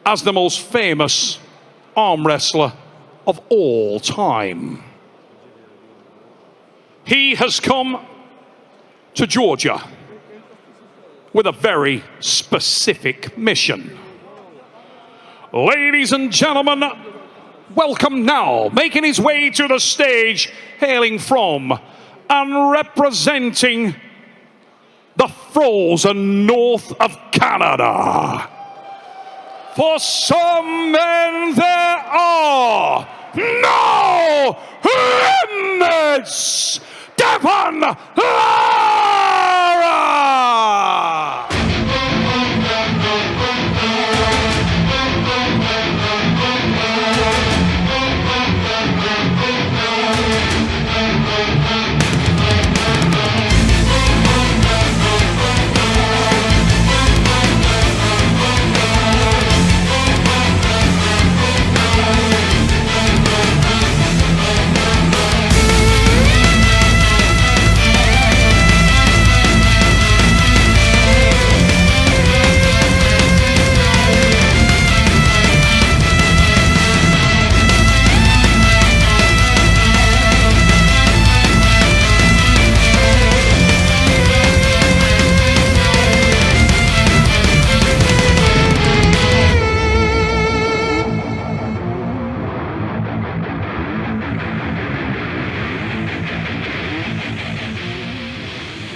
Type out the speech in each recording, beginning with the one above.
As the most famous arm wrestler of all time, he has come to Georgia with a very specific mission. Ladies and gentlemen, welcome now, making his way to the stage, hailing from and representing the frozen north of Canada. For some men there are no limits. Devon, Larratt!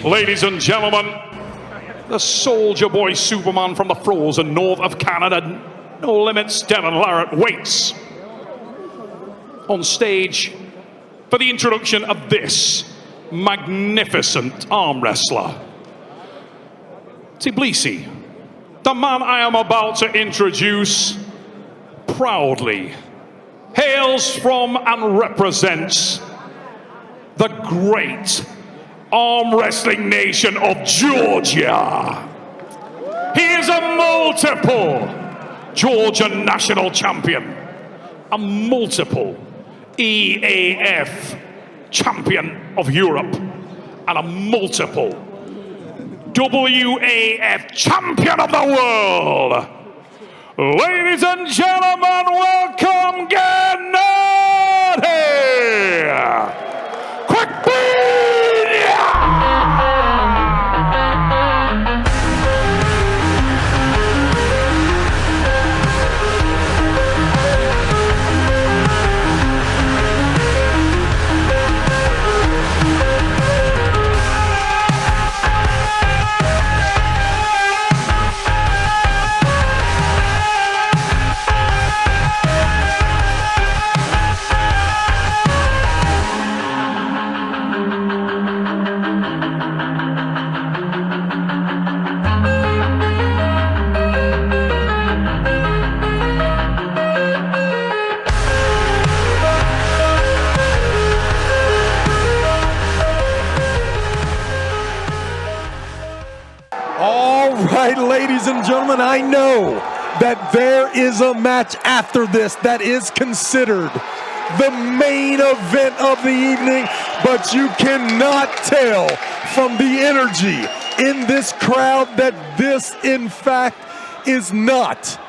Ladies and gentlemen, the Soldier Boy Superman from the frozen north of Canada, No Limits, Devon Larratt, waits on stage for the introduction of this magnificent arm wrestler. Tbilisi, the man I am about to introduce, proudly hails from and represents the great arm wrestling nation of Georgia. He is a multiple Georgian national champion, a multiple EAF champion of Europe, and a multiple WAF champion of the world. Ladies and gentlemen, welcome Genadi! Kvikvinia! Ladies and gentlemen, I know that there is a match after this that is considered the main event of the evening, but you cannot tell from the energy in this crowd that this, in fact, is not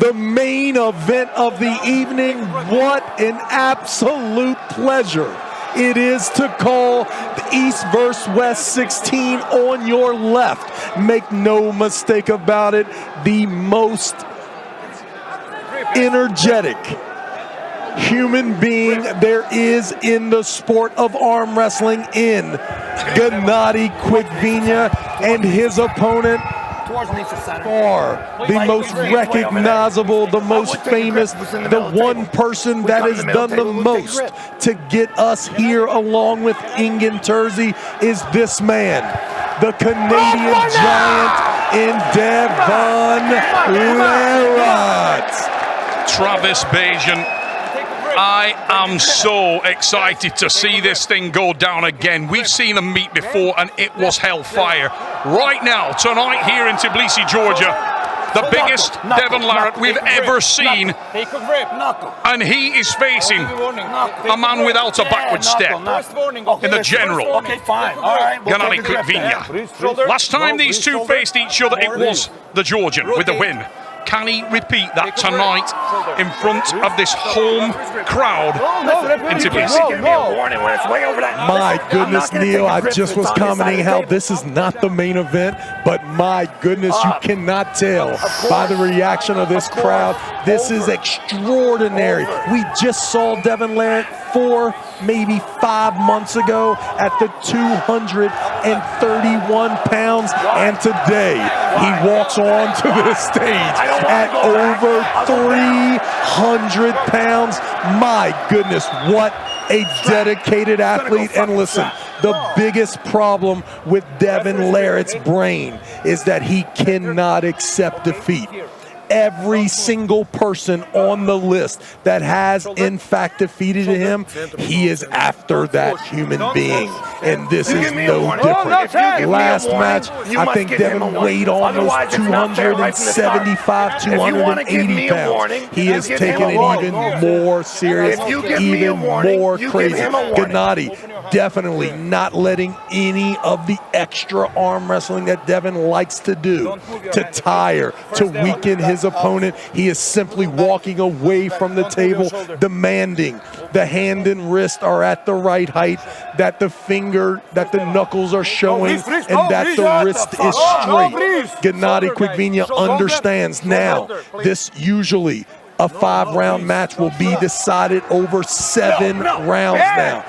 the main event of the evening. What an absolute pleasure it is to call the East vs. West 16 on your left. Make no mistake about it, the most energetic human being there is in the sport of arm wrestling in Genadi Kvikvinia, and his opponent far the most recognizable, the most famous, the one person that has done the most to get us here along with Ingen Terzi is this man, the Canadian giant in Devon Larratt. Travis Bajan, I am so excited to see this thing go down again. We've seen them meet before and it was hellfire. Right now, tonight here in Tbilisi, Georgia, the biggest Devon Larratt we've ever seen. And he is facing a man without a backward step in the general. Okay, fine. All right. Genadi Kvikvinia. Last time these two faced each other, it was the Georgian with the win. Can he repeat that tonight in front of this home crowd in Tbilisi? My goodness, Neil, I just was commenting how this is not the main event, but my goodness, you cannot tell by the reaction of this crowd. This is extraordinary. We just saw Devon Larratt 4, maybe 5 months ago at the 231 pounds, and today he walks on to this stage at over 300 pounds. My goodness, what a dedicated athlete. And listen, the biggest problem with Devon Larratt's brain is that he cannot accept defeat. Every single person on the list that has in fact defeated him, he is after that human being, and this is no different. Last match, I think Devon weighed almost 275, 280 pounds. He has taken it even more serious, even more crazy. Genadi definitely not letting any of the extra arm wrestling that Devon likes to do to tire, to weaken his opponent. He is simply walking away from the table, demanding the hand and wrist are at the right height, that the finger, that the knuckles are showing, and that the wrist is straight. Genadi Kvikvinia understands now this usually a 5-round match will be decided over 7 rounds now.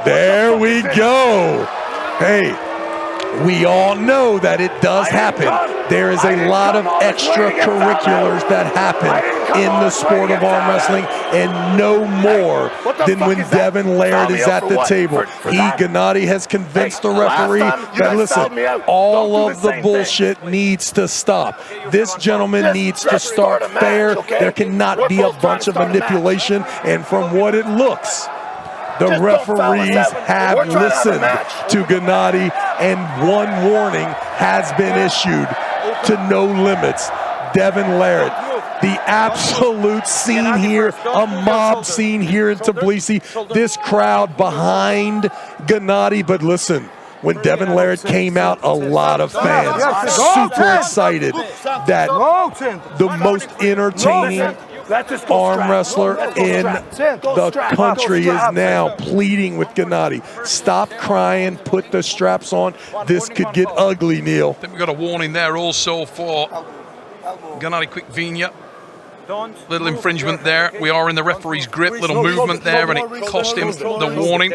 There we go. Hey, we all know that it does happen. There is a lot of extracurriculars that happen in the sport of arm wrestling, and no more than when Devon Larratt is at the table. Genadi has convinced the referee that, listen, all of the bullshit needs to stop. This gentleman needs to start fair. There cannot be a bunch of manipulation, and from what it looks, the referees have listened to Genadi, and one warning has been issued to No Limits. Devon Larratt, the absolute scene here, a mob scene here in Tbilisi. This crowd behind Genadi, but listen, when Devon Larratt came out, a lot of fans super excited that the most entertaining arm wrestler in the country is now pleading with Genadi. Stop crying, put the straps on. This could get ugly, Neil. I think we got a warning there also for Genadi Kvikvinia. Little infringement there. We are in the referee's grip. Little movement there, and it cost him the warning.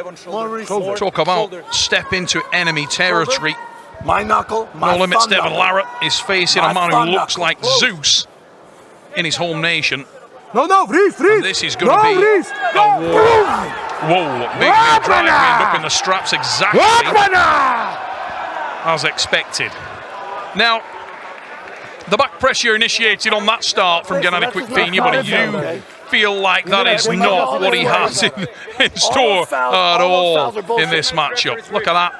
Talk about step into enemy territory. No Limits Devon Larratt is facing a man who looks like Zeus in his home nation. And this is going to be a war. Whoa, big drive up in the straps exactly as expected. Now, the back pressure initiated on that start from Genadi Kvikvinia, but you feel like that is not what he has in store at all in this matchup. Look at that.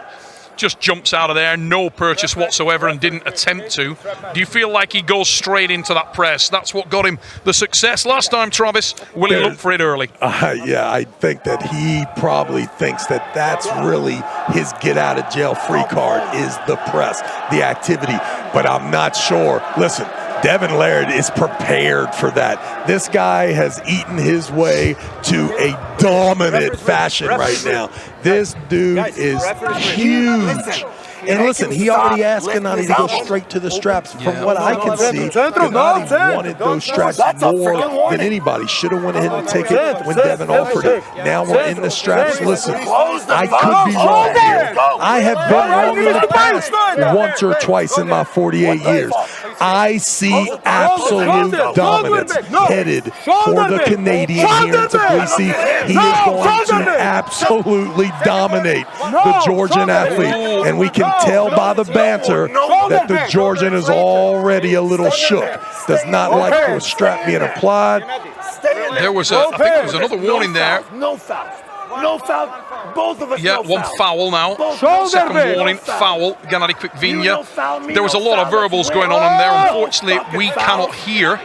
Just jumps out of there, no purchase whatsoever, and didn't attempt to. Do you feel like he goes straight into that press? That's what got him the success last time, Travis. Will he look for it early? Yeah, I think that he probably thinks that that's really his get-out-of-jail-free card is the press, the activity. But I'm not sure. Listen, Devon Larratt is prepared for that. This guy has eaten his way to a dominant fashion right now. This dude is huge. And listen, he already asked Genadi to go straight to the straps. From what I can see, Genadi wanted those straps more than anybody. Should have went ahead and taken it when Devon offered it. Now we're in the straps. Listen, I could be wrong here. I have been wrong in the past once or twice in my 48 years. I see absolute dominance headed for the Canadian here in Tbilisi. He is going to absolutely dominate the Georgian athlete, and we can tell by the banter that the Georgian is already a little shook. Does not like the strap being applied. There was I think there was another warning there. No foul. No foul. Both of us. Yeah, no one foul now. Shoulder Second bit. warning, No foul. foul. Genadi You Kvikvinia. don't foul me, There was a no lot of foul. verbals Let's going on win. in there. Oh, Unfortunately, fucking we foul. cannot hear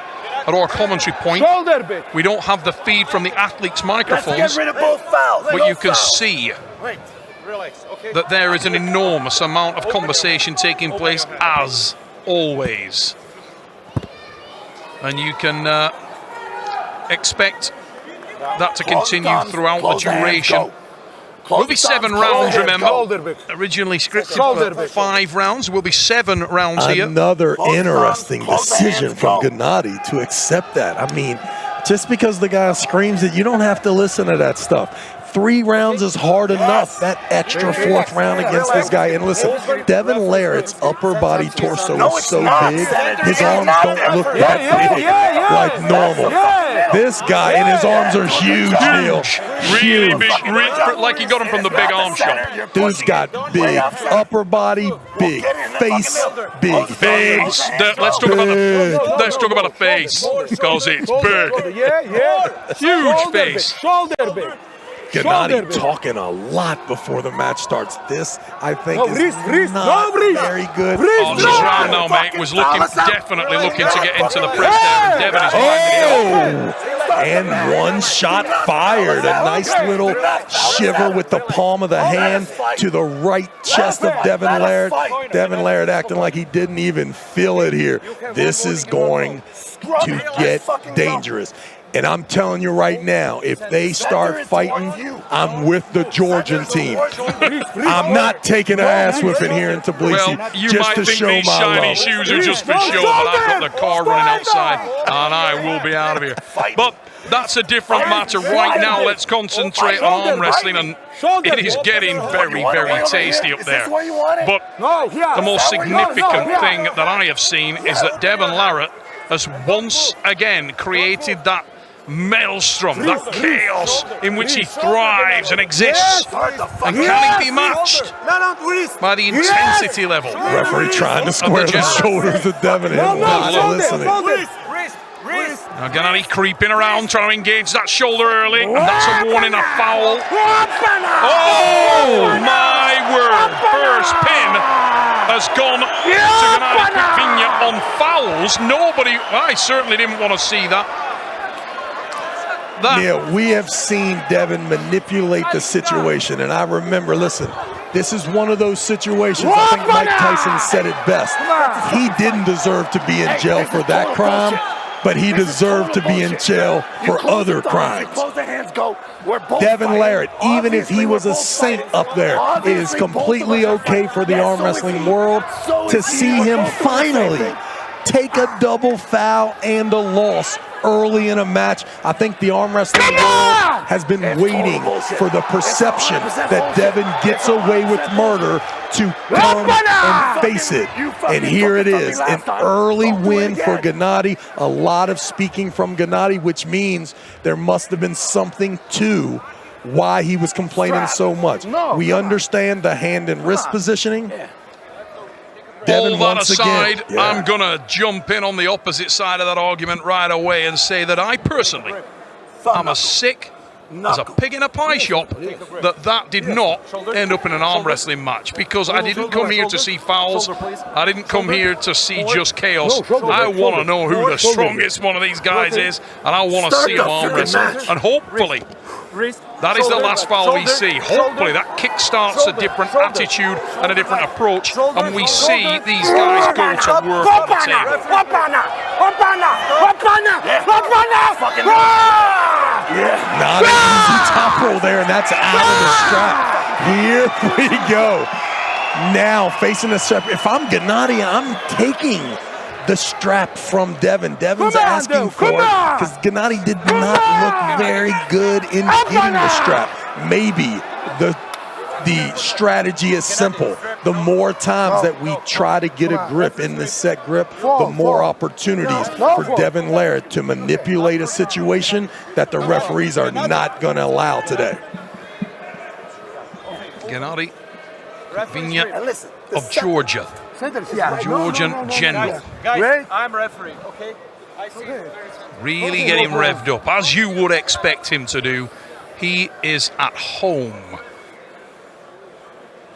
at our commentary point. Shoulder bit. We don't have the feed from the athletes' Let's microphones, get rid of both fouls. but No you can foul. see Wait, relax, okay? that there is an enormous amount of conversation taking place, as always. And you can expect that to continue throughout the duration. Will be 7 rounds, remember. Originally scripted for 5 rounds. Will be 7 rounds here. Another interesting Both decision hands from go. Genadi to accept that. I mean, just because the guy screams it, you don't have to listen to that stuff. 3 rounds is hard enough. That extra 4th round against this guy. And listen, Devon Larratt's upper body torso is so big, his arms don't look that big like normal. This guy and his arms are huge, Neil. Really Huge. big, like you got him from the big arm shop. Dude's got big upper body, big face, big Face. Let's talk about the face, because it's big. Huge face. Genadi talking a lot before the match starts. This, I think, is not very good. Oh, this round now, mate, was definitely looking to get into the press there, and Devon is winding it up. And one shot fired. A nice little shiver with the palm of the hand to the right chest of Devon Larratt. Devon Larratt acting like he didn't even feel it here. This is going to get dangerous. And I'm telling you right now, if they start fighting, I'm with the Georgian team. I'm not taking an ass whipping here in Tbilisi Well, you just might to think show these my shiny love. shoes are just for show, but I've got the car running outside, and I will be out of here. But that's a different matter. Right now, let's concentrate on arm wrestling, and it is getting very, very tasty up there. But the most significant thing that I have seen is that Devon Larratt has once again created that maelstrom, that chaos in which he thrives and exists. And can he be matched by the intensity level? Referee trying to square the shoulders of Devon. Not listening. Now Genadi creeping around, trying to engage that shoulder early, and that's a warning, a foul. Oh my word! First pin has gone to Genadi Kvikvinia on fouls. I certainly didn't want to see that. Neil, we have seen Devon manipulate the situation, and I remember, listen, this is one of those situations, I think Mike Tyson said it best. He didn't deserve to be in jail for that crime, but he deserved to be in jail for other crimes. Devon Larratt, even if he was a saint up there, it is completely okay for the arm wrestling world to see him finally take a double foul and a loss early in a match. I think the arm wrestling world has been waiting for the perception that Devon gets away with murder to come and face it. And here it is, an early win for Genadi. A lot of speaking from Genadi, which means there must have been something to why he was complaining so much. We understand the hand and wrist positioning. Devon, all that once aside, again, I'm going to jump in on the opposite side of that argument right away and say that I personally am as sick as a pig in a pie shop that did not end up in an arm wrestling match, because I didn't come here to see fouls. I didn't come here to see just chaos. I want to know who the strongest one of these guys is, and I want to see him arm wrestle. And hopefully, that is the last foul we see. Hopefully that kickstarts a different attitude and a different approach, and we see these guys go to work on the table. Not an easy top roll there, and that's out of the strap. Here we go. Now facing the strap. If I'm Genadi, I'm taking the strap from Devon. Devon's asking for it because Genadi did not look very good in getting the strap. Maybe the strategy is simple. The more times that we try to get a grip in this set grip, the more opportunities for Devon Larratt to manipulate a situation that the referees are not going to allow today. Genadi Kvikvinia of Georgia. Georgian general. Guys, I'm referee, okay? I see. Really getting revved up, as you would expect him to do. He is at home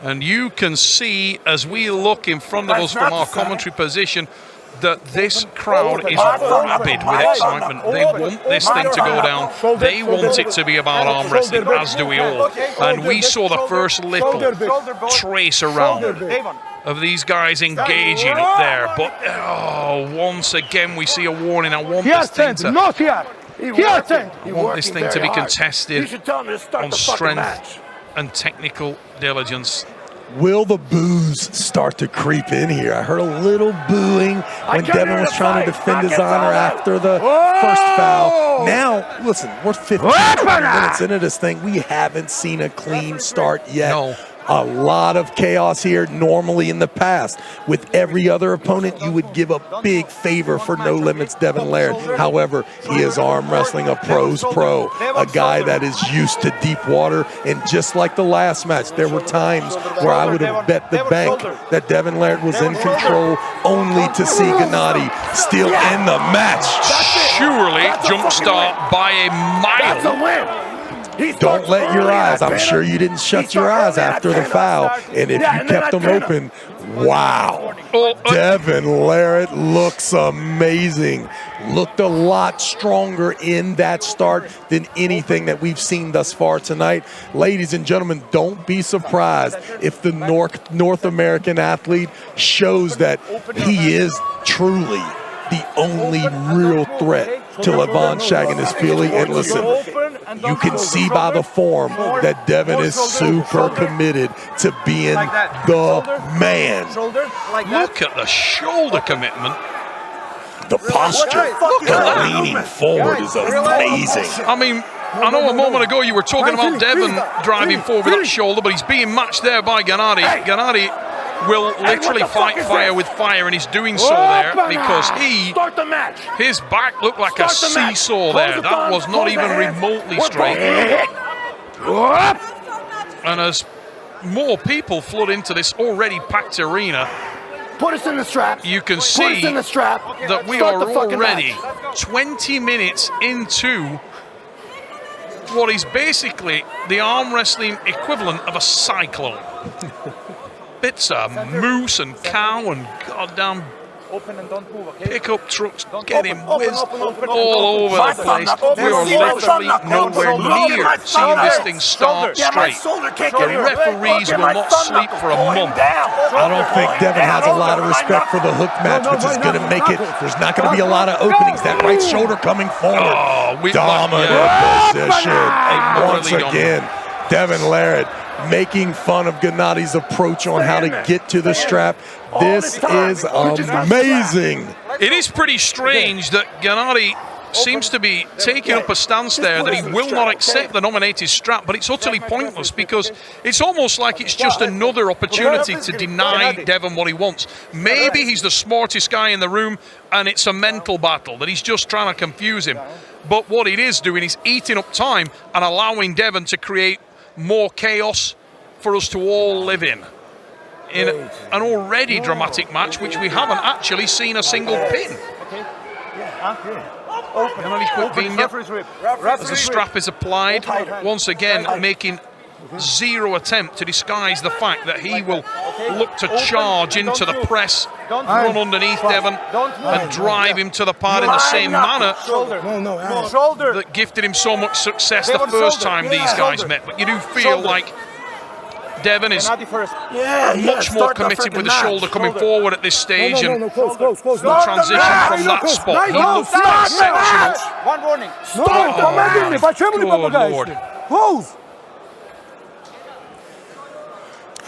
And you can see, as we look in front of us from our commentary position, that this crowd is rabid with excitement. They want this thing to go down. They want it to be about arm wrestling, as do we all. And we saw the first little trace around of these guys engaging up there. But once again, we see a warning. I want this thing to be contested on strength and technical diligence. Will the boos start to creep in here? I heard a little booing when Devon was trying to defend his honor after the first foul. Now, listen, we're 15 minutes into this thing. We haven't seen a clean start yet. No. A lot of chaos here. Normally in the past, with every other opponent, you would give a big favor for No Limits Devon Larratt. However, he is arm wrestling a pro's pro, a guy that is used to deep water. And just like the last match, there were times where I would have bet the bank that Devon Larratt was in control, only to see Genadi still in the match. Surely jumpstart by a mile. Don't let your eyes, I'm sure you didn't shut your eyes after the foul, and if you kept them open, wow. Devon Larratt looks amazing. Looked a lot stronger in that start than anything that we've seen thus far tonight. Ladies and gentlemen, don't be surprised if the North American athlete shows that he is truly the only real threat to Levon shagging this feeling. And listen, you can see by the form that Devon is super committed to being the man. Look at the shoulder commitment. The posture, the leaning forward is amazing. I mean, I know a moment ago you were talking about Devon driving forward with that shoulder, but he's being matched there by Genadi. Genadi will literally fight fire with fire, and he's doing so there because his back looked like a seesaw there. That was not even remotely straight. And as more people flood into this already packed arena, put us in the strap. You can see that we are already 20 minutes into what is basically the arm wrestling equivalent of a cyclone. Bits of moose and cow and goddamn pickup trucks getting whizzed all over the place. We are literally nowhere near seeing this thing start straight. The referees will not sleep for a month. I don't think Devon has a lot of respect for the hook match, which is going to make it. There's not going to be a lot of openings. That right shoulder coming forward. Dominant position. Once again, Devon Larratt making fun of Genadi's approach on how to get to the strap. This is amazing. It is pretty strange that Genadi seems to be taking up a stance there that he will not accept the nominated strap, but it's utterly pointless because it's almost like it's just another opportunity to deny Devon what he wants. Maybe he's the smartest guy in the room and it's a mental battle that he's just trying to confuse him. But what it is doing is eating up time and allowing Devon to create more chaos for us to all live in an already dramatic match, which we haven't actually seen a single pin. Genadi Kvikvinia, as the strap is applied, once again making zero attempt to disguise the fact that he will look to charge into the press, run underneath Devon, and drive him to the pad in the same manner that gifted him so much success the first time these guys met. But you do feel like Devon is much more committed with the shoulder coming forward at this stage, and the transition from that spot, he looks exceptional. One warning. Good Lord. Close.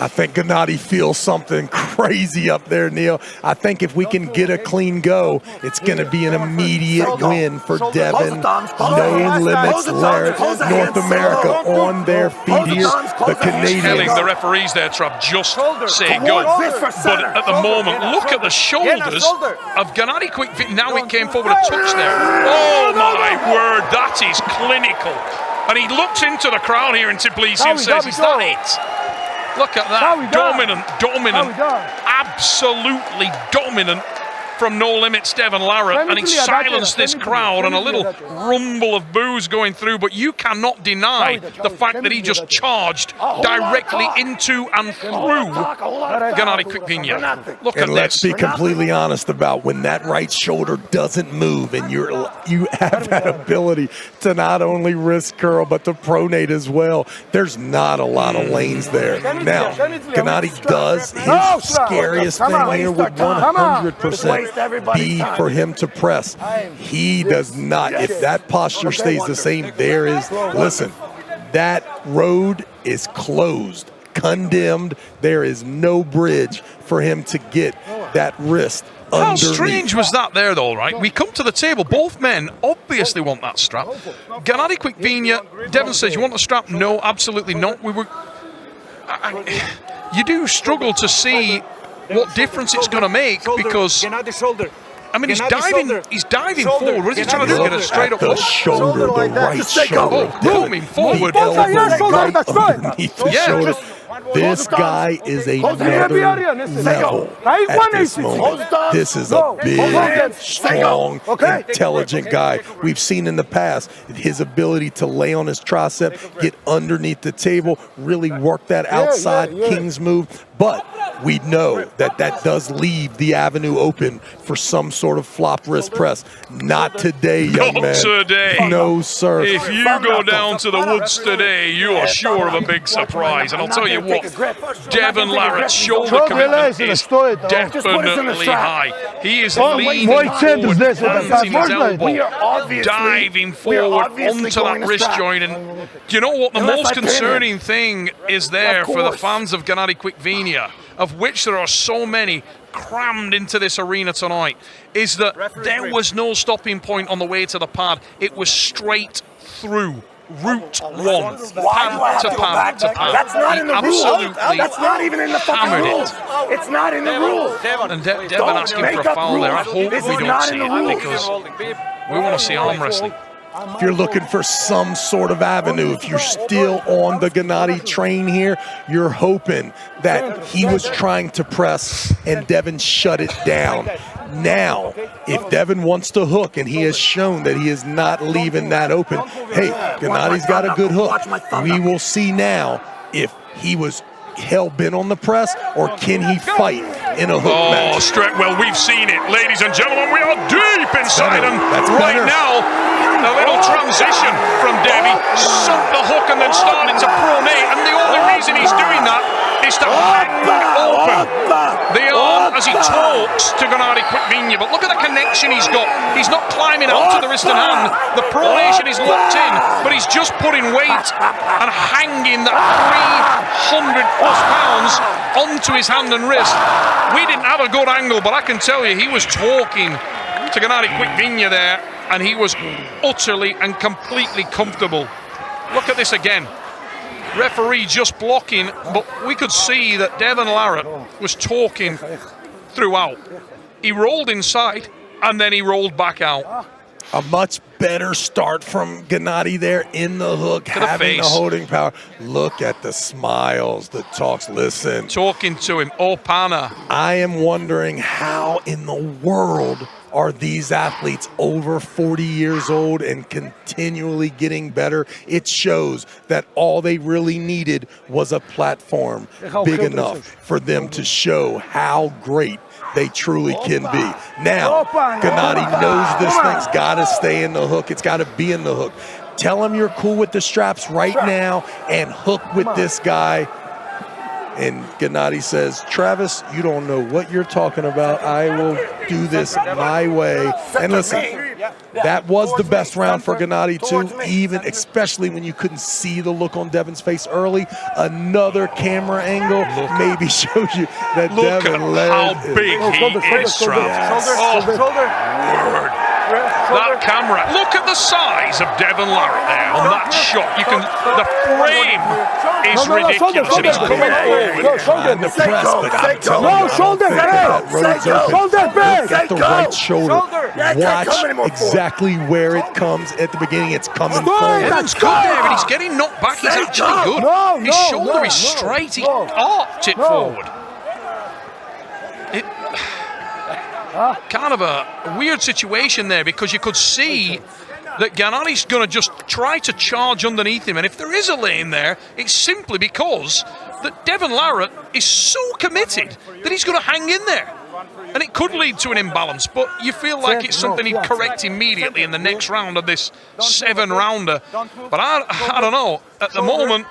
I think Genadi feels something crazy up there, Neil. I think if we can get a clean go, it's going to be an immediate win for Devon. No Limits Larratt, North America on their feet here. The Canadians. Telling the referees there, Trav, just say go. But at the moment, look at the shoulders of Genadi Kvikvinia. Now it came forward a touch there. Oh my word, that is clinical. And he looks into the crowd here in Tbilisi and says, is that it? Look at that, dominant, absolutely dominant from No Limits Devon Larratt, and he silenced this crowd, and a little rumble of boos going through, but you cannot deny the fact that he just charged directly into and through Genadi Kvikvinia. Look at And let's this. be completely honest about when that right shoulder doesn't move and you have that ability to not only wrist curl but to pronate as well. There's not a lot of lanes there. Now, Genadi does his scariest thing here would 100% be for him to press. He does not. If that posture stays the same, listen, that road is closed, condemned. There is no bridge for him to get that wrist. How strange was that there, though, right? We come to the table. Both men obviously want that strap. Genadi Kvikvinia, Devon says, you want the strap? No, absolutely not. You do struggle to see what difference it's going to make because, I mean, he's diving forward. What is he trying to do? Get a straight up the hook? shoulder, the right shoulder. Coming forward. The elbow right underneath the shoulder. This guy is another level at this moment. This is a big, strong, intelligent guy. We've seen in the past his ability to lay on his tricep, get underneath the table, really work that outside King's move. But we know that does leave the avenue open for some sort of flop wrist press. Not today, young man. Not today. No, sir. If you go down to the woods today, you are sure of a big surprise. And I'll tell you what, Devon Larratt's shoulder commitment is definitely high. He is leaning forward, planting his elbow, diving forward onto that wrist joint. And you know what? The most concerning thing is there for the fans of Genadi Kvikvinia, of which there are so many crammed into this arena tonight, is that there was no stopping point on the way to the pad. It was straight through. Route one, pad to pad to pad. That's not in the rules. That's not even in the fucking rules. It's not in the rules. And Devon asking for a foul there. I hope we don't see it because we want to see arm wrestling. If you're looking for some sort of avenue, if you're still on the Genadi train here, you're hoping that he was trying to press and Devon shut it down. Now, if Devon wants to hook, and he has shown that he is not leaving that open, hey, Genadi's got a good hook. We will see now if he was hell-bent on the press, or can he fight in a hook match? Well, we've seen it. Ladies and gentlemen, we are deep inside, and right now, a little transition from Debbie, sunk the hook and then started to pronate, and the only reason he's doing that is to hang open the arm as he talks to Genadi Kvikvinia. But look at the connection he's got. He's not climbing out to the wrist and hand. The pronation is locked in, but he's just putting weight and hanging that 300 plus pounds onto his hand and wrist. We didn't have a good angle, but I can tell you he was talking to Genadi Kvikvinia there, and he was utterly and completely comfortable. Look at this again. Referee just blocking, but we could see that Devon Larratt was talking throughout. He rolled inside, and then he rolled back out. A much better start from Genadi there in the hook, having the holding power. Look at the smiles, the talks. Listen. Talking to him, Opana. I am wondering how in the world are these athletes over 40 years old and continually getting better. It shows that all they really needed was a platform big enough for them to show how great they truly can be. Now, Genadi knows this thing's got to stay in the hook. It's got to be in the hook. Tell him you're cool with the straps right now and hook with this guy. And Genadi says, Travis, you don't know what you're talking about. I will do this my way. And listen, that was the best round for Genadi too, even especially when you couldn't see the look on Devon's face early. Another camera angle maybe shows you that Devon Look at how big he is, Travis. Word. That camera. Look at the size of Devon Larratt there on that shot. You can. The frame is ridiculous, and he's coming forward. The press, but I'm telling No, you, shoulder, shoulder back. at the right shoulder. Yeah, Watch exactly where it comes at the beginning. It's coming forward. Devon's good there, but he's getting knocked back. He's actually good. His shoulder is straight. He arced it forward. kind of a weird situation there, because you could see that Genadi's going to just try to charge underneath him, and if there is a lane there, it's simply because that Devon Larratt is so committed that he's going to hang in there. And it could lead to an imbalance, but you feel like it's something he'd correct immediately in the next round of this 7-rounder. But I don't know. At the moment,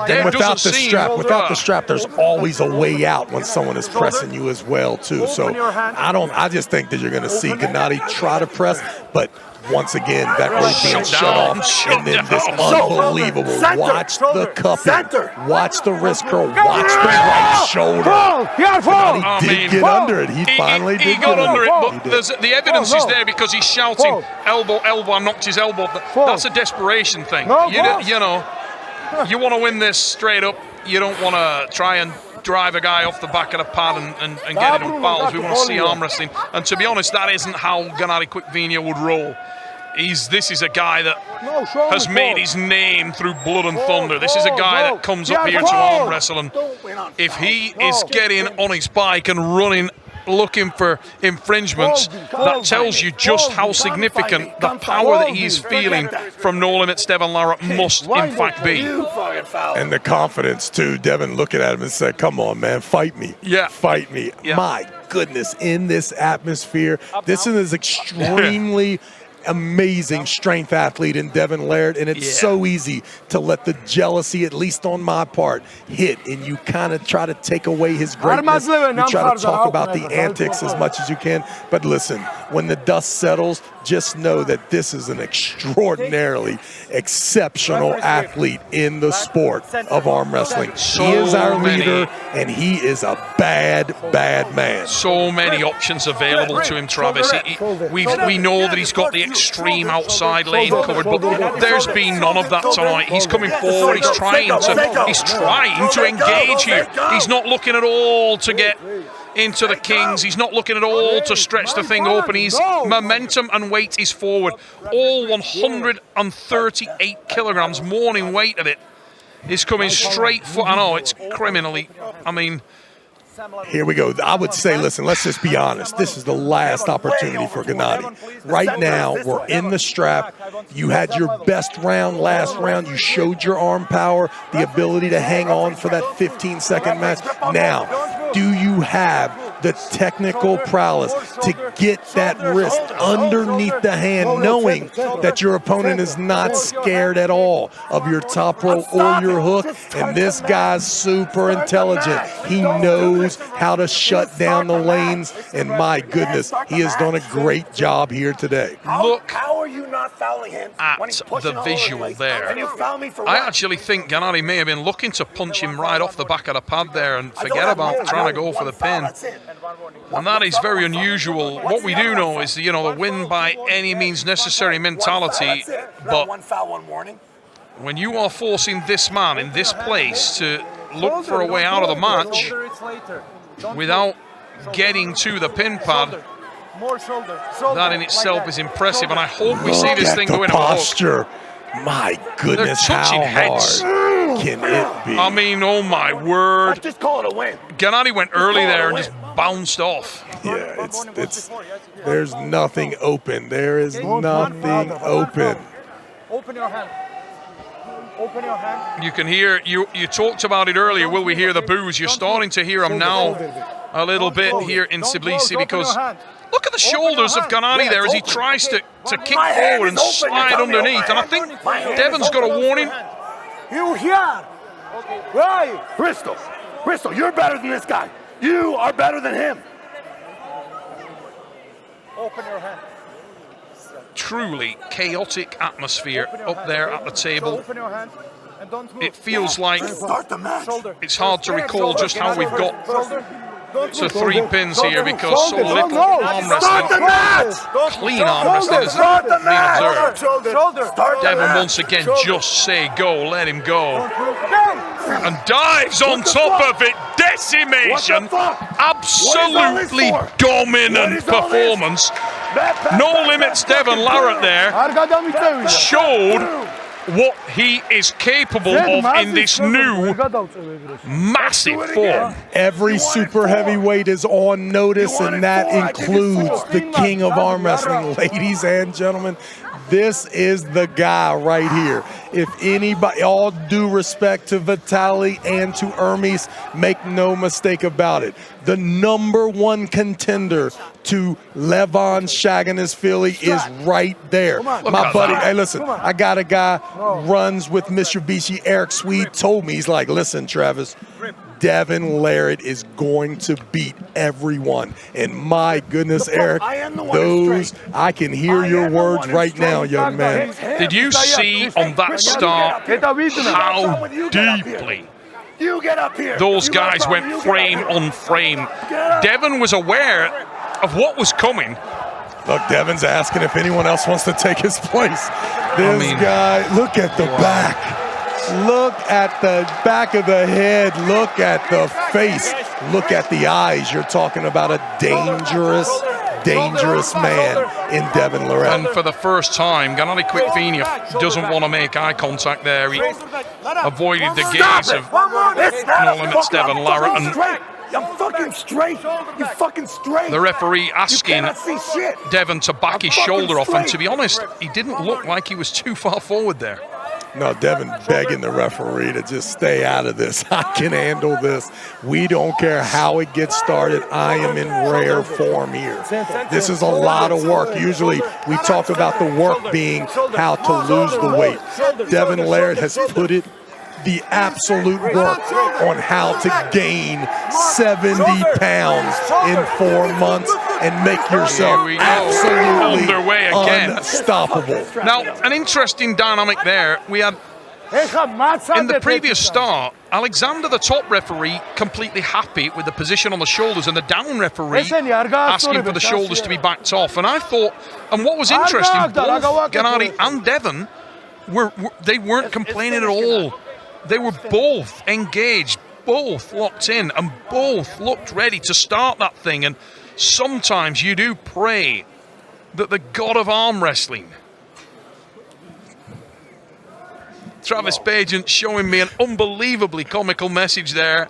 there without doesn't seem... without the strap, there's always a way out when someone is pressing you as well, too. So I just think that you're going to see Genadi try to press, but once again, that rope being shut off, and then this unbelievable, watch the cupping, watch the wrist curl, watch the right shoulder. Genadi did get under it. He finally did get under it, but the evidence is there because he's shouting, elbow, elbow, and knocked his elbow. That's a desperation thing. You know, you want to win this straight up. You don't want to try and drive a guy off the back of the pad and get him fouls. We want to see arm wrestling. And to be honest, that isn't how Genadi Kvikvinia would roll. This is a guy that has made his name through blood and thunder. This is a guy that comes up here to arm wrestle, and if he is getting on his bike and running looking for infringements, that tells you just how significant the power that he is feeling from No Limits Devon Larratt must in fact be. And the confidence too. Devon looking at him and said, come on, man, fight me. Fight me. My goodness, in this atmosphere, this is extremely amazing strength athlete in Devon Larratt, and it's so easy to let the jealousy, at least on my part, hit, and you kind of try to take away his greatness. You try to talk about the antics as much as you can, but listen, when the dust settles, just know that this is an extraordinarily exceptional athlete in the sport of arm wrestling. He is our leader, and he is a bad, bad man. So many options available to him, Travis. We know that he's got the extreme outside lane covered, but there's been none of that tonight. He's coming forward. He's trying to engage here. He's not looking at all to get into the Kings. He's not looking at all to stretch the thing open. His momentum and weight is forward. All 138 kilograms, morning weight of it, is coming straight for. I know it's criminally. I mean, here we go. I would say, listen, let's just be honest. This is the last opportunity for Genadi. Right now, we're in the strap. You had your best round last round. You showed your arm power, the ability to hang on for that 15-second match. Now, do you have the technical prowess to get that wrist underneath the hand, knowing that your opponent is not scared at all of your top roll or your hook? And this guy's super intelligent. He knows how to shut down the lanes, and my goodness, he has done a great job here today. Look how are you not fouling him at the visual there. I actually think Genadi may have been looking to punch him right off the back of the pad there and forget about trying to go for the pin. And that is very unusual. What we do know is, you know, the win by any means necessary mentality. But when you are forcing this man in this place to look for a way out of the match without getting to the pin pad, that in itself is impressive. And I hope we see this thing go in a posture. My goodness, how hard can it be? I mean, oh my word. Just call it a win. Genadi went early there and just bounced off. Yeah, there's nothing open. There is nothing open. Open your hand. Open your hand. You can hear, you talked about it earlier, will we hear the boos? You're starting to hear them now a little bit here in Tbilisi, because look at the shoulders of Genadi there as he tries to kick forward and slide underneath. And I think Devon's got a warning. You here. Right. Bristol, you're better than this guy. You are better than him. Open your hand. Truly chaotic atmosphere up there at the table. Open your hand and don't move. It feels like it's hard to recall just how we've got to 3 pins here, because so little arm wrestling, clean arm wrestling has been observed. Devon once again just say go, let him go, and dives on top of it. Decimation, absolutely dominant performance. No Limits Devon Larratt there showed what he is capable of in this new massive form. Every super heavyweight is on notice, and that includes the king of arm wrestling. Ladies and gentlemen, this is the guy right here. If anybody, all due respect to Vitali and to Hermes, make no mistake about it. The #1 contender to Levon Shaganishvili is right there. My buddy, hey, listen, I got a guy runs with Mitsubishi, Eric Swede, told me, he's like, listen, Travis, Devon Larratt is going to beat everyone. And my goodness, Eric, those, I can hear your words right now, young man. Did you see on that start how deeply those guys went frame on frame? Devon was aware of what was coming. Look, Devon's asking if anyone else wants to take his place. This guy, look at the back. Look at the back of the head. Look at the face. Look at the eyes. You're talking about a dangerous, dangerous man in Devon Larratt. And for the first time, Genadi Kvikvinia doesn't want to make eye contact there. He avoided the gaze of No Limits Devon Larratt. And I'm fucking straight. You fucking straight. the referee asking Devon to back his shoulder off. And to be honest, he didn't look like he was too far forward there. No, Devon begging the referee to just stay out of this. I can handle this. We don't care how it gets started. I am in rare form here. This is a lot of work. Usually we talk about the work being how to lose the weight. Devon Larratt has put it the absolute work on how to gain 70 pounds in 4 months and make yourself absolutely underway again. Unstoppable. Now, an interesting dynamic there. We had in the previous start, Alexander, the top referee, completely happy with the position on the shoulders, and the down referee asking for the shoulders to be backed off. And I thought, and what was interesting, both Genadi and Devon they weren't complaining at all. They were both engaged, both locked in, and both looked ready to start that thing. And sometimes you do pray that the god of arm wrestling, Travis Pagent, showing me an unbelievably comical message there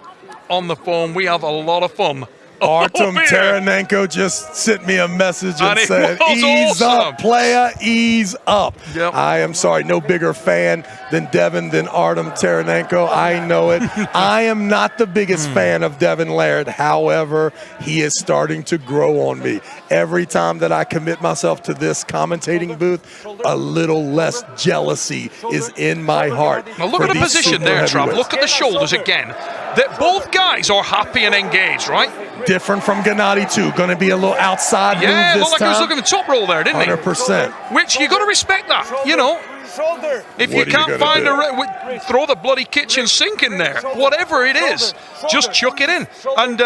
on the phone. We have a lot of fun. Artem Taranenko just sent me a message and said, ease awesome. up, playa, ease up. Yep. I am sorry, no bigger fan than Devon, than Artem Taranenko. I know it. I am not the biggest fan of Devon Larratt. However, he is starting to grow on me. Every time that I commit myself to this commentating booth, a little less jealousy is in my heart. Now look at the position there, Trav. Look at the shoulders again. That both guys are happy and engaged, right? Different from Genadi too. Going to be a little outside move this time. Yeah, looked like he was looking at the top roll there, didn't he? 100%. Which you got to respect that, you know. If you can't find throw the bloody kitchen sink in there. Whatever it is, just chuck it in. And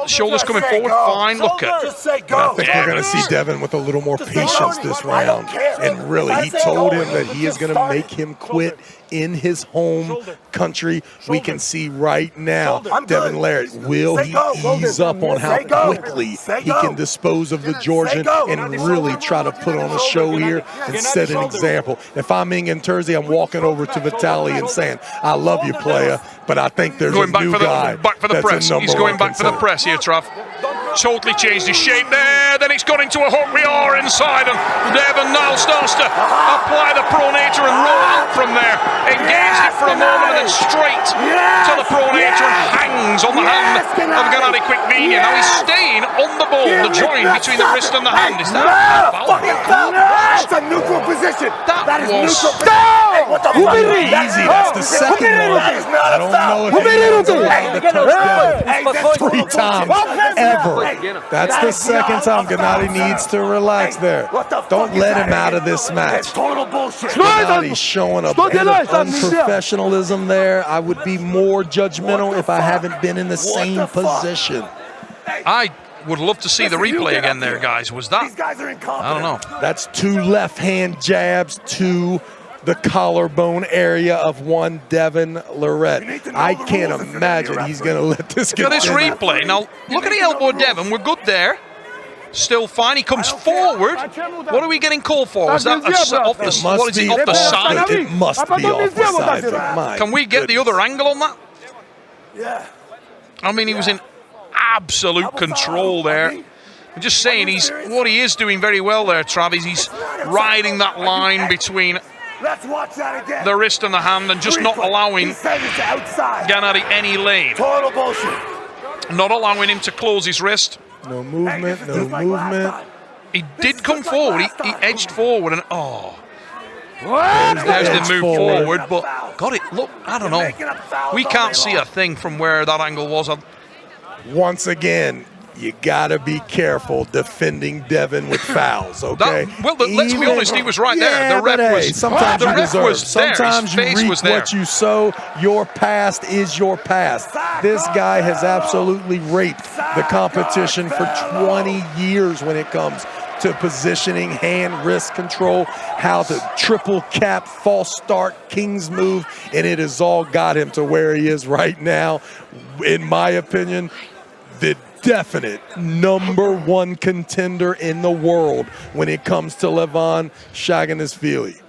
shoulders coming forward, fine. Look at. I think we're going to see Devon with a little more patience this round. And really, he told him that he is going to make him quit in his home country. We can see right now, Devon Larratt, will he ease up on how quickly he can dispose of the Georgian and really try to put on a show here and set an example. If I'm Ing Terzi, I'm walking over to Vitali and saying, I love you, playa, but I think there's a new guy that's a #1 He's going back for the press here, Trav. Totally changed his shape there. Then it's got into a hook. We are inside, and Devon now starts to apply the pronator and roll out from there. Engaged it for a moment and then straight to the pronator and hangs on the hand of Genadi Kvikvinia. Now he's staying on the ball, the joint between the wrist and the hand. Is that a foul? That's a neutral position. That is neutral position. Easy, that's the second one. I don't know if anyone's allowed to touch Devon 3 times ever. That's the second time. Genadi needs to relax there. Don't let him out of this match. Genadi's showing a bit of unprofessionalism there. I would be more judgmental if I haven't been in the same position. I would love to see the replay again there, guys. Was that? I don't know. That's 2 left-hand jabs to the collarbone area of one Devon Larratt. I can't imagine he's going to let this get Look at this replay. Now, look at the elbow of Devon. We're good there. Still fine. He comes forward. What are we getting called for? Was that off the, It what is it, off the side? It must be off the side. But my Can we get the other angle on that? Yeah. I mean, he was in absolute control there. I'm just saying, what he is doing very well there, Travis. He's riding that line between Let's watch that again. the wrist and the hand and just not allowing Genadi any lane. Total bullshit. Not allowing him to close his wrist. no movement, no movement. He did come forward. He edged forward and there's edge the move forward. forward. But got it. Look, I don't know. We can't see a thing from where that angle was. Once again, you gotta be careful defending Devon with fouls, okay? Let's be honest, he was right there. The ref was. Sometimes the you ref deserve. was there. Sometimes His you face reap was there. what you sow. Your past is your past. This guy has absolutely raped the competition for 20 years when it comes to positioning, hand, wrist control, how to triple cap, false start, king's move, and it has all got him to where he is right now. In my opinion, the definite #1 contender in the world when it comes to Levon Shaganishvili.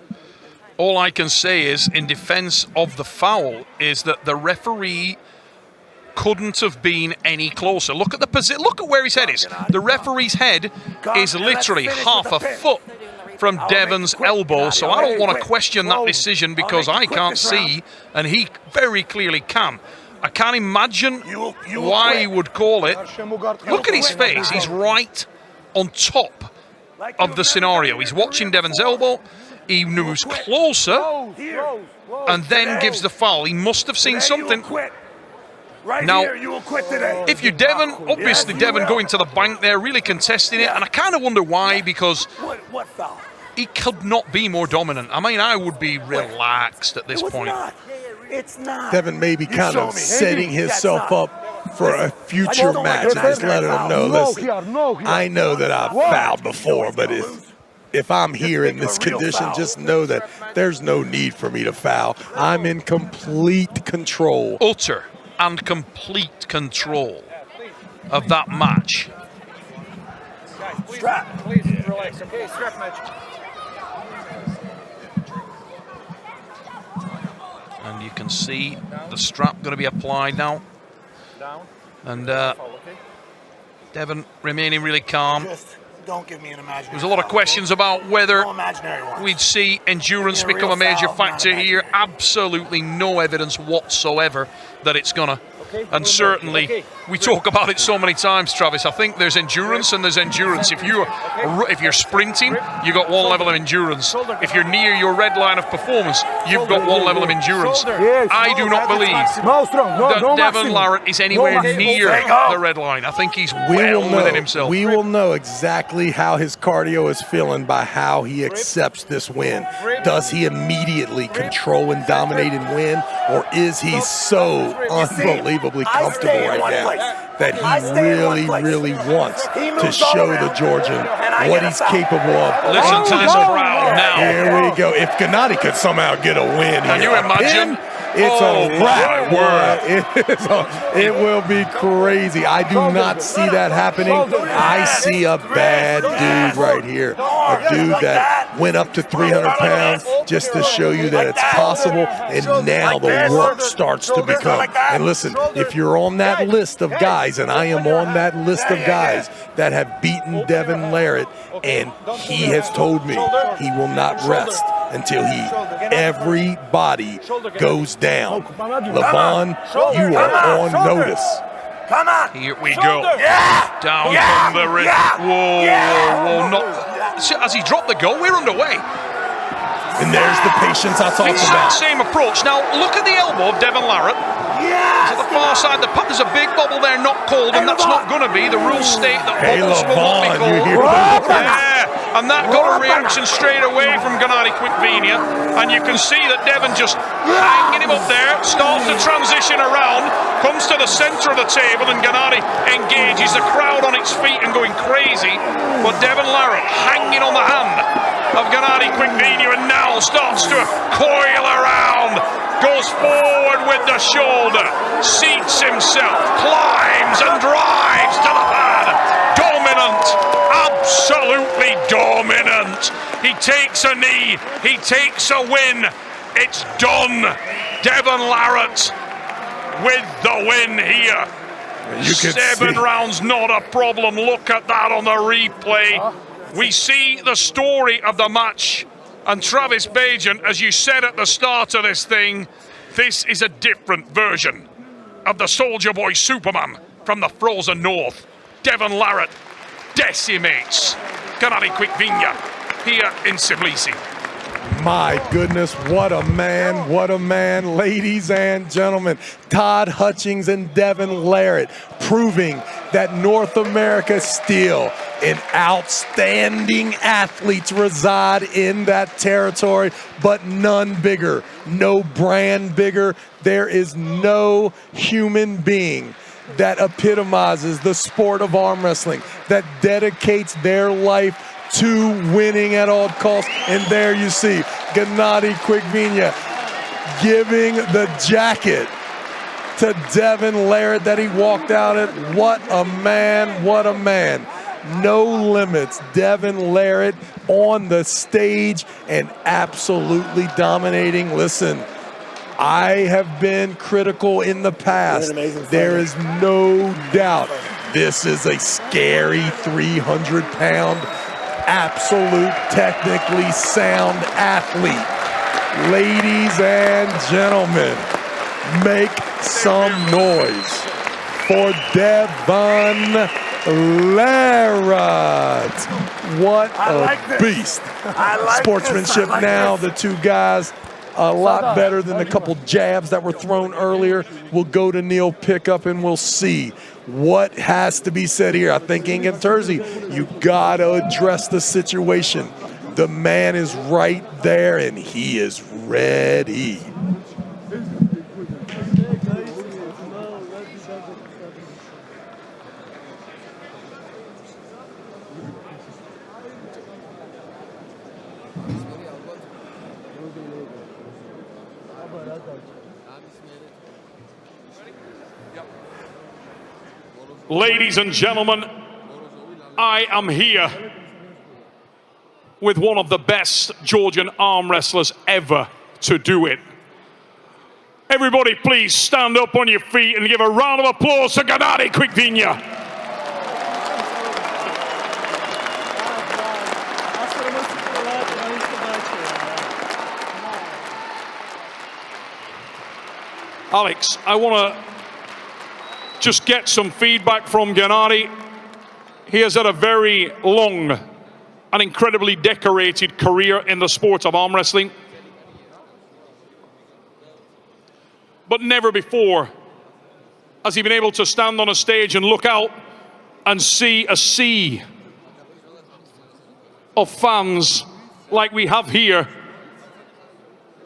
All I can say is, in defense of the foul, is that the referee couldn't have been any closer. Look at the position. Look at where his head is. The referee's head is literally half a foot from Devon's elbow, so I don't want to question that decision because I can't see, and he very clearly can. I can't imagine why he would call it. Look at his face. He's right on top of the scenario. He's watching Devon's elbow. He moves closer and then gives the foul. He must have seen something. Now, if you're Devon, obviously Devon going to the bank there, really contesting it, and I kind of wonder why, because he could not be more dominant. I mean, I would be relaxed at this point. It's not. Devon may be kind of setting himself up for a future match and just letting him know, listen, I know that I've fouled before, but if I'm here in this condition, just know that there's no need for me to foul. I'm in complete control. Utter and complete control of that match. Strap. Please relax, okay? Strap match. And you can see the strap going to be applied now. Down. And Devon remaining really calm. Just don't give me an imaginary. There's a lot of questions about whether No imaginary ones. we'd see endurance become a major factor here. Absolutely no evidence whatsoever that it's gonna. And certainly, we talk about it so many times, Travis. I think there's endurance and there's endurance. If you're sprinting, you've got one level of endurance. If you're near your red line of performance, you've got one level of endurance. I do not believe that Devon Larratt is anywhere near the red line. I think he's well within himself. We will know exactly how his cardio is feeling by how he accepts this win. Does he immediately control and dominate and win, or is he so unbelievably comfortable right now that he really wants to show the Georgian what he's capable of? Listen to this crowd now. Here we go. If Genadi could somehow get a win, Can you imagine? It's a wrap. Word. It will be crazy. I do not see that happening. I see a bad dude right here. A dude that went up to 300 pounds just to show you that it's possible, and now the work starts to become. And listen, if you're on that list of guys, and I am on that list of guys that have beaten Devon Larratt, and he has told me he will not rest until everybody goes down. Levon, you are on notice. Come on. Here we go. Down from the wrist. Whoa. Not. As he dropped the goal, we're underway. And there's the patience I talked Exact about. same approach. Now, look at the elbow of Devon Larratt. To the far side, there's a big bubble there, not called, and that's not going to be. The rules state that bubbles will not be Levon, called. you hear that? Yeah, and that got a reaction straight away from Genadi Kvikvinia, and you can see that Devon just hanging him up there, starts to transition around, comes to the centre of the table, and Genadi engages the crowd on its feet and going crazy, but Devon Larratt hanging on the hand of Genadi Kvikvinia and now starts to coil around, goes forward with the shoulder, seats himself, climbs and drives to the pad. Dominant, takes a knee, he takes a win. It's done. Devon Larratt with the win here. You can 7 see. rounds, not a problem. Look at that on the replay. We see the story of the match. And Travis Bajan, as you said at the start of this thing, this is a different version of the Soldier Boy Superman from the frozen north. Devon Larratt decimates Genadi Kvikvinia here in Tbilisi. My goodness, what a man, ladies and gentlemen. Todd Hutchings and Devon Larratt proving that North America still and outstanding athletes reside in that territory, but none bigger, no brand bigger. There is no human being that epitomizes the sport of arm wrestling, that dedicates their life to winning at all costs. And there you see Genadi Kvikvinia giving the jacket to Devon Larratt that he walked out at. What a man, what a man. No limits. Devon Larratt on the stage and absolutely dominating. Listen, I have been critical in the past. There is no doubt this is a scary 300-pound, absolute, technically sound athlete. Ladies and gentlemen, make some noise for Devon Larratt. What a beast. Sportsmanship now, the two guys a lot better than the couple jabs that were thrown earlier. We'll go to Neil Pickup and we'll see what has to be said here. I think Ingan Terzi, you got to address the situation. The man is right there and he is ready. Ladies and gentlemen, I am here with one of the best Georgian arm wrestlers ever to do it. Everybody please stand up on your feet and give a round of applause to Genadi Kvikvinia. Alex, I want to just get some feedback from Genadi. He has had a very long and incredibly decorated career in the sport of arm wrestling. But never before has he been able to stand on a stage and look out and see a sea of fans like we have here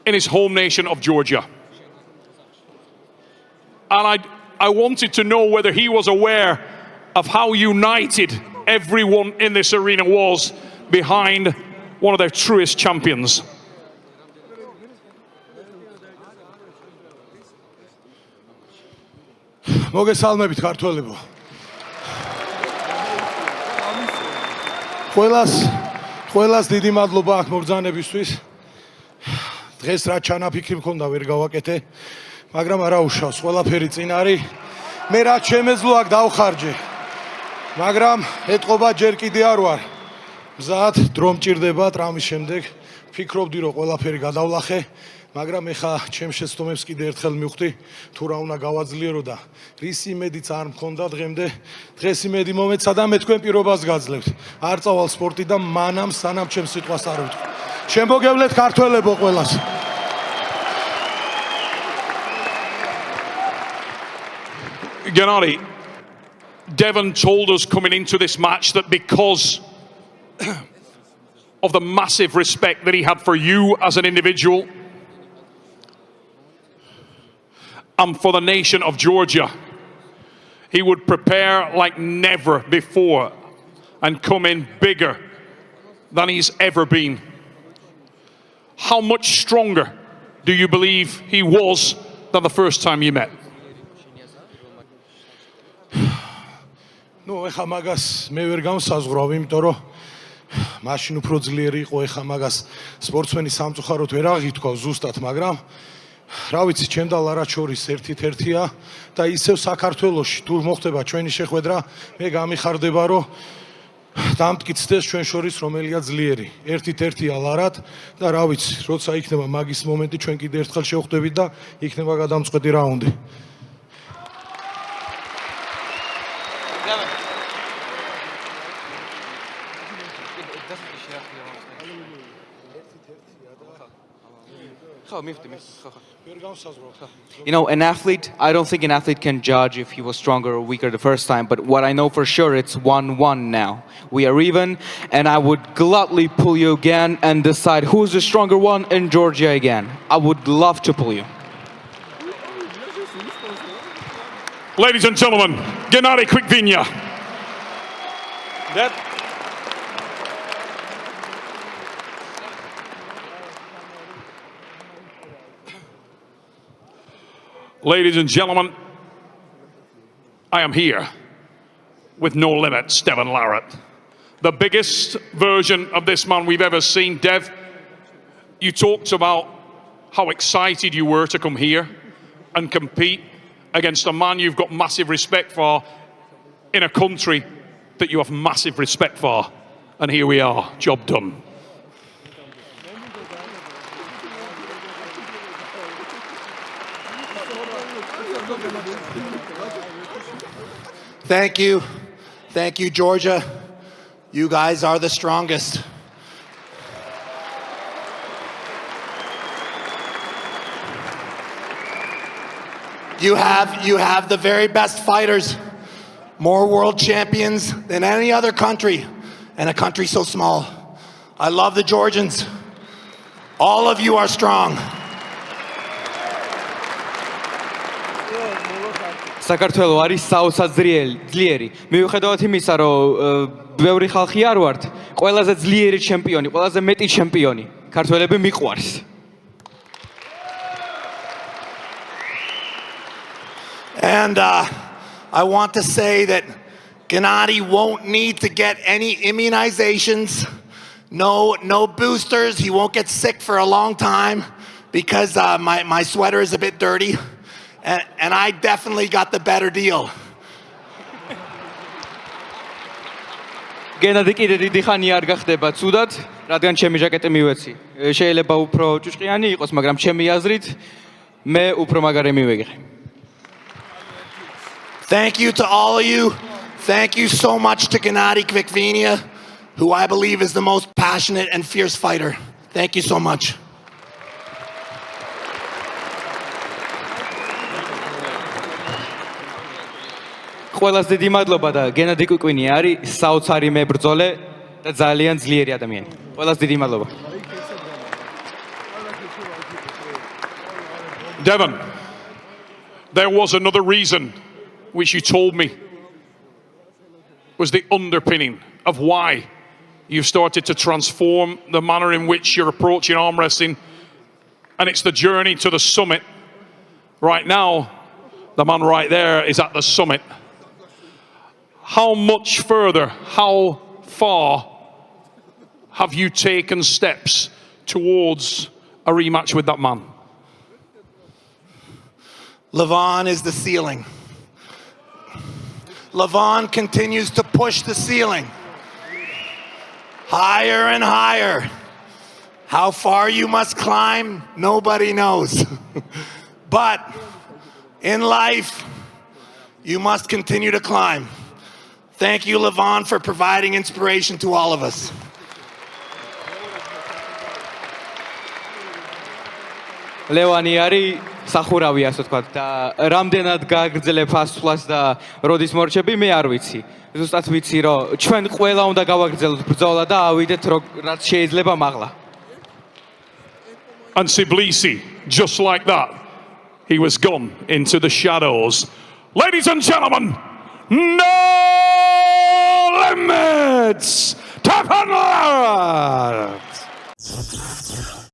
in his home nation of Georgia. And I wanted to know whether he was aware of how united everyone in this arena was behind one of their truest champions. მოგესალმებით ქართველებო. ყველას დიდი მადლობა აქ მოგზაურობისთვის. დღეს რა ჩანაფიქრი მქონდა ვერ გავაკეთე, მაგრამ არა უშავს, ყველაფერი წინ არის. მე რა შემეძლო აქ დავხარჯე. მაგრამ ეთყობა ჯერ კიდე არ ვარ. მზად დრო მჭირდება ტრამვის შემდეგ. ფიქრობდი რომ ყველაფერი გადავლახე. მაგრამ ეხა ჩემ შეცდომებს კიდე ერთხელ მივხვდი თუ რა უნდა გავაძლიერო და რის იმედიც არ მქონდა დღემდე. დღეს იმედი მომეცა და მე თქვენ პირობას გაძლევთ. არ წავალ სპორტიდან მანამ სანამ ჩემს სიტყვას არ ვიტყვი. შემოგევლეთ ქართველებო ყველას. Genadi, Devon told us coming into this match that because of the massive respect that he had for you as an individual and for the nation of Georgia, he would prepare like never before and come in bigger than he's ever been. How much stronger do you believe he was than the first time you met? ნუ ეხა მაგას მე ვერ გამსაზღვრავ, იმიტომ რომ მაშინ უფრო ძლიერი იყო, ეხა მაგას სპორტსმენი სამწუხაროდ ვერ აღიქვთქვა ზუსტად, მაგრამ რა ვიცი, ჩემ და ლარატ შორის 1-1-ია და ისევ საქართველოში თუ მოხდება ჩვენი შეხვედრა, მე გამიხარდება, რომ დამტკიცდეს ჩვენ შორის რომელია ძლიერი. 1-1-ია ლარატ და რა ვიცი, როცა იქნება მაგის მომენტი, ჩვენ კიდე ერთხელ შევხვდებით და იქნება გადამწყვეტი რაუნდი. You know, an athlete, I don't think an athlete can judge if he was stronger or weaker the first time, but what I know for sure, it's 1-1 now. We are even, and I would gladly pull you again and decide who's the stronger one in Georgia again. I would love to pull you. Ladies and gentlemen, Genadi Kvikvinia. Ladies and gentlemen, I am here with No Limits, Devon Larratt. The biggest version of this man we've ever seen. Dev, you talked about how excited you were to come here and compete against a man you've got massive respect for in a country that you have massive respect for. And here we are, job done. Thank you. Thank you, Georgia. You guys are the strongest. You have the very best fighters, more world champions than any other country, and a country so small. I love the Georgians. All of you are strong. საქართველო არის საოცრად მიუხედავად იმისა, რომ ბევრი ხალხი არ ვართ, ყველაზე ძლიერი ჩემპიონი, ყველაზე მეტი ჩემპიონი ქართველები მიყვარს. And I want to say that Genadi won't need to get any immunizations, no boosters. He won't get sick for a long time because my sweater is a bit dirty. And I definitely got the better deal. გენადი კიდე დიდი ხანი არ გახდება ცუდად, რადგან ჩემი ჟაკეტი მივეცი. შეიძლება უფრო ჭუჭყიანი იყოს, მაგრამ ჩემი აზრით მე უფრო მაგარი მივიღე. Thank you to all of you. Thank you so much to Genadi Kvikvinia, who I believe is the most passionate and fierce fighter. Thank you so much. ყველას დიდი მადლობა და გენადი კვიკვინია არის საოცარი მებრძოლე და ძალიან ძლიერი ადამიანი. ყველას დიდი მადლობა. Devon, there was another reason which you told me was the underpinning of why you've started to transform the manner in which you're approaching arm wrestling, and it's the journey to the summit. Right now, the man right there is at the summit. How much further, how far have you taken steps towards a rematch with that man? Levon is the ceiling. Levon continues to push the ceiling. Higher and higher. How far you must climb, nobody knows. But in life, you must continue to climb. Thank you, Levon, for providing inspiration to all of us. ლევანი არის სახურავი, ასე ვთქვათ, და რამდენად გააგრძელებ ასვლას და როდის მორჩები, მე არ ვიცი. ზუსტად ვიცი, რომ ჩვენ ყველა უნდა გავაგრძელოთ ბრძოლა და ავიდეთ რაც შეიძლება მაღლა. And Tbilisi, just like that, he was gone into the shadows. Ladies and gentlemen, no limits! Devon Larratt!